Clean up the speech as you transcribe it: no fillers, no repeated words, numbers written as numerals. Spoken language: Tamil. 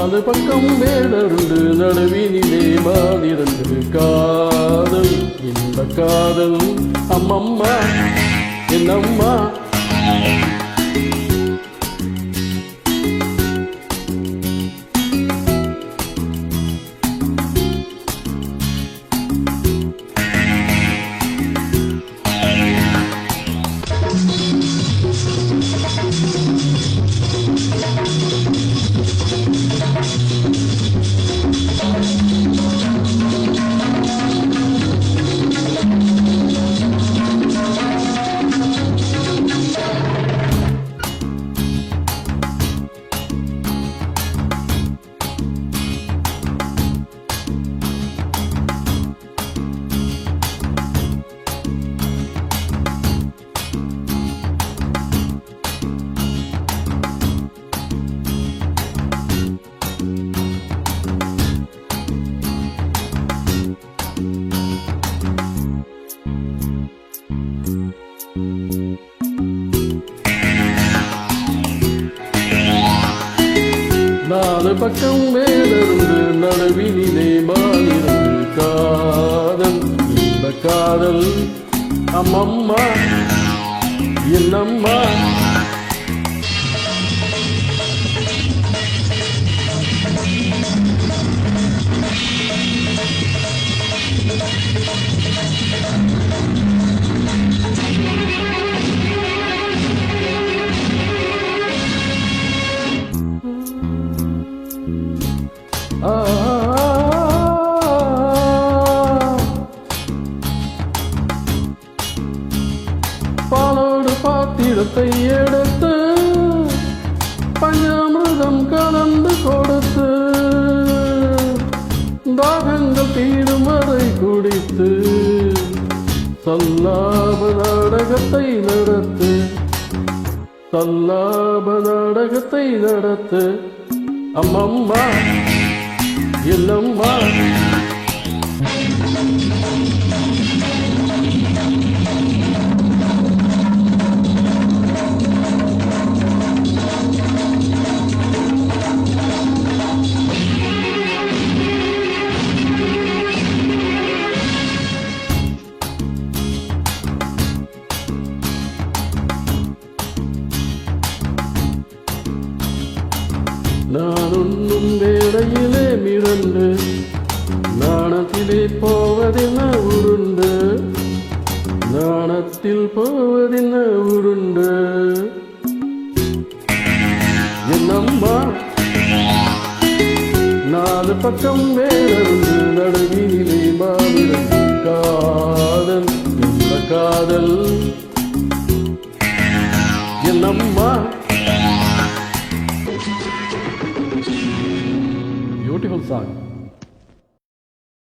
நாலு பக்கம் வேடருண்டு நடுவினிலே மாதிரண்டு காதல் இந்த காதல் அம்மம்மா என்னம்மா நாலு பக்கம் வேடருந்து நடுவினிலே மாறிருந்து காதல் இந்த காதல் அம்மம்மா என்னம்மா பாலோடு பாத்திரத்தை எடுத்து பஞ்சாமிர்தம் கலந்து கொடுத்து தாகங்கள் தீரும் வரை குடித்து சல்லாப நாடகத்தை நடத்து சல்லாப நாடகத்தை நடத்து அம்மம்மா இல்லம்மா நான் உண்ணும் வேளையிலே மிரண்டு நாணத்திலே போவதென்ன உருண்டு நாணத்தில் போவதென்ன உருண்டு என்னம்மா நாலு பக்கம் வேடருந்து நடுவினிலே மாவிரண்டு காதல் இந்த காதல் என்னம்மா Beautiful song.